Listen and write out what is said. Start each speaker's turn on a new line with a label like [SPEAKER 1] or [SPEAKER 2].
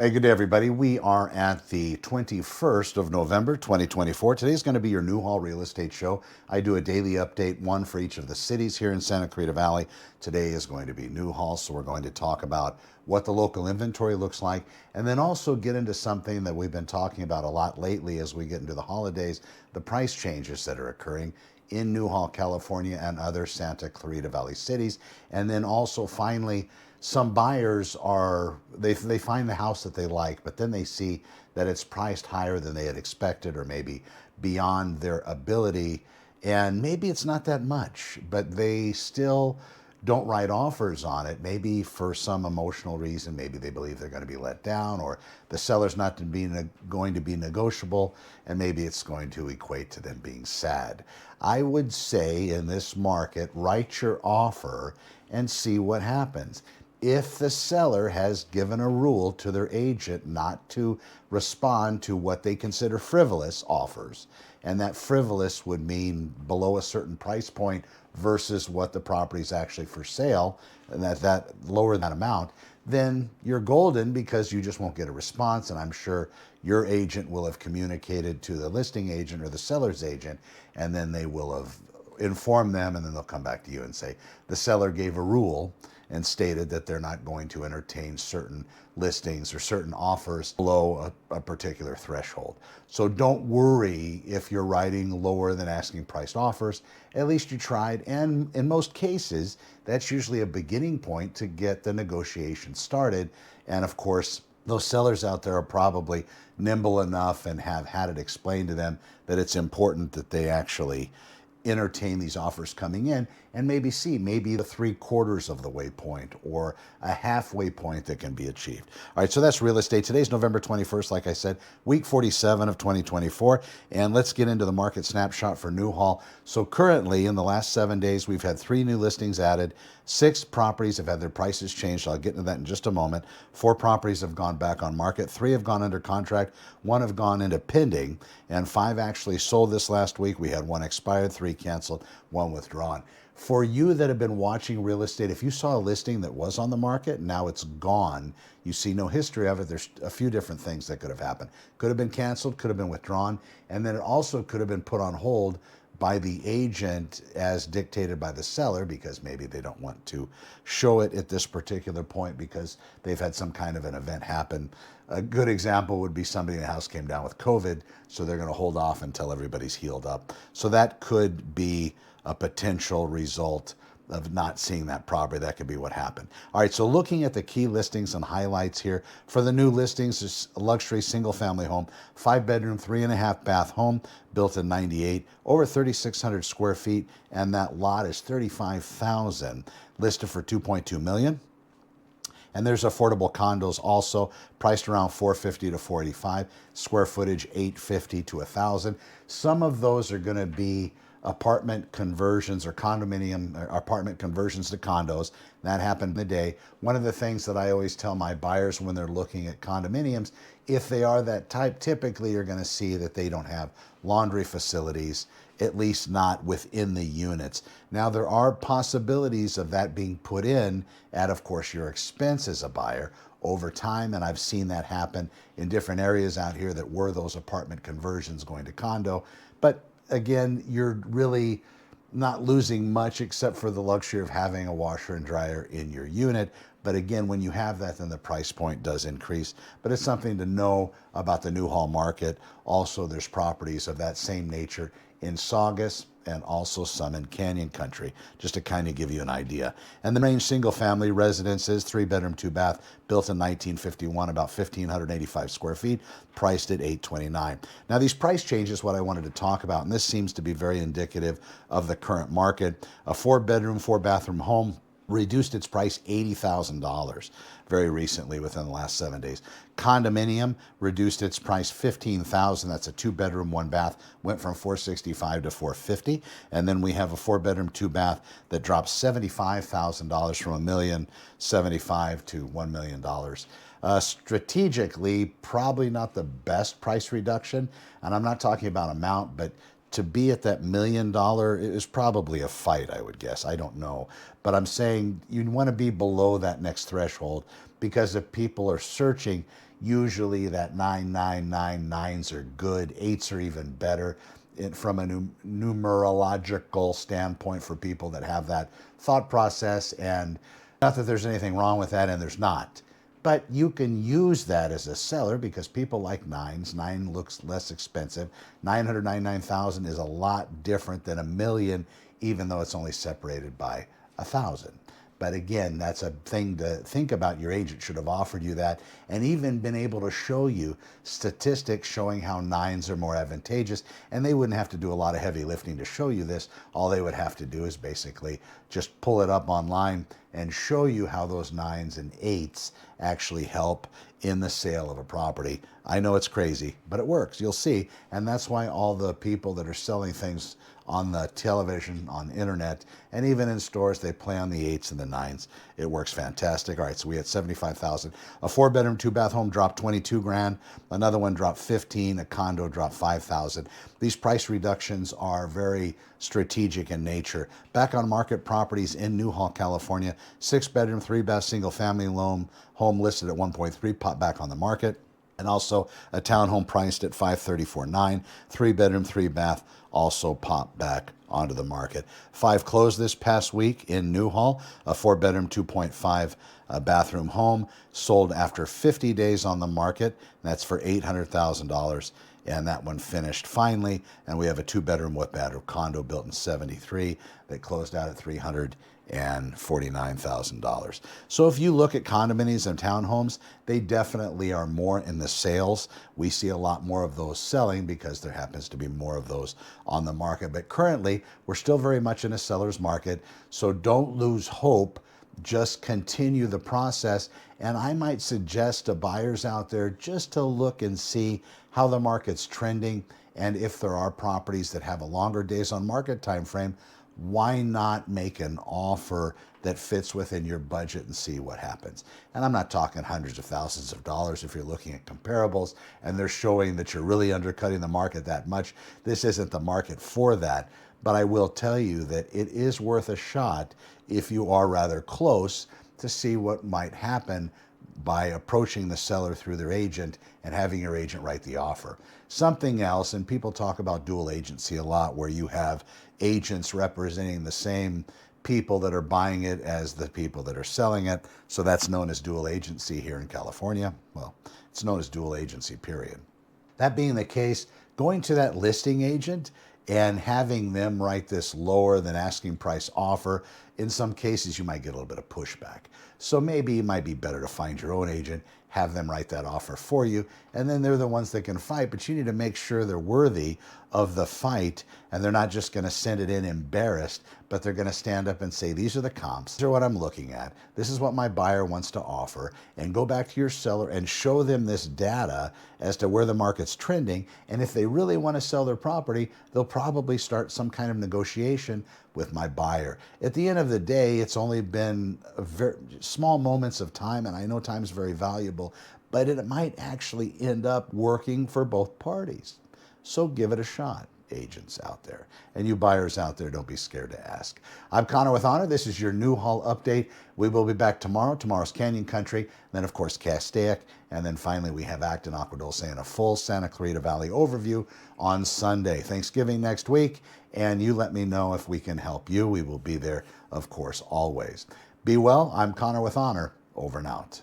[SPEAKER 1] Hey, good day, everybody. We are at the 21st of November, 2024. Today's going to be your Newhall Real Estate Show. I do a daily update, one for each of the cities here in Santa Clarita Valley. Today is going to be Newhall, so we're going to talk about what the local inventory looks like, and then also get into something that we've been talking about a lot lately as we get into the holidays, the price changes that are occurring in Newhall, California, and other Santa Clarita Valley cities. And then also, finally, some buyers they find the house that they like, but then they see that it's priced higher than they had expected, or maybe beyond their ability, and maybe it's not that much, but they still don't write offers on it, maybe for some emotional reason. Maybe they believe they're going to be let down, or the seller's not going to be negotiable, and maybe it's going to equate to them being sad. I would say in this market, write your offer and see what happens. If the seller has given a rule to their agent not to respond to what they consider frivolous offers, and that frivolous would mean below a certain price point versus what the property is actually for sale, and that lower that amount, then you're golden, because you just won't get a response. And I'm sure your agent will have communicated to the listing agent or the seller's agent, and then they will have informed them, and then they'll come back to you and say the seller gave a rule and stated that they're not going to entertain certain listings or certain offers below a particular threshold. So don't worry if you're writing lower than asking priced offers. At least you tried, and in most cases, that's usually a beginning point to get the negotiation started. And of course, those sellers out there are probably nimble enough and have had it explained to them that it's important that they actually entertain these offers coming in, and maybe the 3/4 of the way point or a halfway point that can be achieved. All right, so that's real estate. Today's November 21st, like I said, week 47 of 2024, and let's get into the market snapshot for Newhall. So currently, in the last 7 days, we've had 3 new listings added. 6 properties have had their prices changed. I'll get into that in just a moment. 4 properties have gone back on market. 3 have gone under contract. 1 have gone into pending, and 5 actually sold this last week. We had 1 expired, 3 canceled, 1 withdrawn. For you that have been watching real estate, if you saw a listing that was on the market, now it's gone, you see no history of it, there's a few different things that could have happened. Could have been canceled, could have been withdrawn, and then it also could have been put on hold by the agent as dictated by the seller, because maybe they don't want to show it at this particular point because they've had some kind of an event happen. A good example would be somebody in the house came down with COVID, so they're going to hold off until everybody's healed up. So that could be a potential result of not seeing that property. That could be what happened. All right, so looking at the key listings and highlights here. For the new listings, is a luxury single-family home, 5-bedroom, 3.5-bath home, built in '98, over 3,600 square feet, and that lot is $35,000, listed for $2.2 million. And there's affordable condos also, priced around $450 to $485, square footage 850 to 1,000. Some of those are going to be apartment conversions or condominium or apartment conversions to condos. That happened in the day. One of the things that I always tell my buyers when they're looking at condominiums, if they are that type, typically you're going to see that they don't have laundry facilities, at least not within the units. Now, there are possibilities of that being put in at, of course, your expense as a buyer over time, and I've seen that happen in different areas out here that were those apartment conversions going to condo. But again, you're really not losing much except for the luxury of having a washer and dryer in your unit. But again, when you have that, then the price point does increase. But it's something to know about the Newhall market. Also, there's properties of that same nature in Saugus and also some in Canyon Country, just to kind of give you an idea. And the main single-family residences, 3-bedroom, 2-bath, built in 1951, about 1,585 square feet, priced at $829. Now, these price changes, what I wanted to talk about, and this seems to be very indicative of the current market. A 4-bedroom, 4-bathroom home reduced its price $80,000 very recently within the last 7 days. Condominium reduced its price $15,000. That's a 2-bedroom, 1-bath, went from $465 to $450. And then we have a 4-bedroom, 2-bath that dropped $75,000 from $1,075,000 to $1 million. Strategically, probably not the best price reduction. And I'm not talking about amount, but to be at that $1 million is probably a fight, I would guess. I don't know. But I'm saying you want to be below that next threshold, because if people are searching, usually that 9999s are good, 8s are even better. From a numerological standpoint, for people that have that thought process. And not that there's anything wrong with that, and there's not. But you can use that as a seller, because people like nines. 9 looks less expensive. 999,000 is a lot different than $1 million, even though it's only separated by 1,000. But again, that's a thing to think about. Your agent should have offered you that, and even been able to show you statistics showing how 9s are more advantageous. And they wouldn't have to do a lot of heavy lifting to show you this. All they would have to do is basically just pull it up online and show you how those 9s and 8s actually help in the sale of a property. I know it's crazy, but it works. You'll see. And that's why all the people that are selling things on the television, on internet, and even in stores, they play on the 8s and the 9s. It works fantastic. All right, so we had 75,000. A 4-bedroom, 2-bath home dropped 22 grand. Another one dropped 15. A condo dropped 5,000. These price reductions are very strategic in nature. Back on market properties in Newhall, California, 6-bedroom, 3-bath, single-family home listed at 1.3, popped back on the market. And also a townhome priced at $534,900, 3-bedroom, 3-bath, also popped back onto the market. 5 closed this past week in Newhall. A 4-bedroom, 2.5 bathroom home sold after 50 days on the market. That's for $800,000. And that one finished finally. And we have a 2-bedroom with bedroom condo built in '73 that closed out at $349,000. So if you look at condominiums and townhomes, they definitely are more in the sales. We see a lot more of those selling because there happens to be more of those on the market. But currently, we're still very much in a seller's market. So don't lose hope. Just continue the process. And I might suggest to buyers out there just to look and see how the market's trending. And if there are properties that have a longer days on market time frame, why not make an offer that fits within your budget and see what happens? And I'm not talking hundreds of thousands of dollars if you're looking at comparables and they're showing that you're really undercutting the market that much. This isn't the market for that. But I will tell you that it is worth a shot if you are rather close to see what might happen by approaching the seller through their agent and having your agent write the offer. Something else, and people talk about dual agency a lot, where you have agents representing the same people that are buying it as the people that are selling it. So that's known as dual agency here in California. Well, it's known as dual agency, period. That being the case, going to that listing agent and having them write this lower than asking price offer, in some cases you might get a little bit of pushback. So maybe it might be better to find your own agent, have them write that offer for you, and then they're the ones that can fight. But you need to make sure they're worthy of the fight, and they're not just going to send it in embarrassed, but they're going to stand up and say, these are the comps, these are what I'm looking at, this is what my buyer wants to offer, and go back to your seller and show them this data as to where the market's trending. And if they really want to sell their property, they'll probably start some kind of negotiation with my buyer. At the end of the day, it's only been a very small moments of time, and I know time is very valuable, but it might actually end up working for both parties. So give it a shot, agents out there. And you buyers out there, don't be scared to ask. I'm Connor with Honor. This is your Newhall update. We will be back tomorrow. Tomorrow's Canyon Country, then of course Castaic, and then finally we have Acton, Agua Dulce, and a full Santa Clarita Valley overview on Sunday. Thanksgiving next week, and you let me know if we can help you. We will be there, of course, always. Be well. I'm Connor with Honor. Over and out.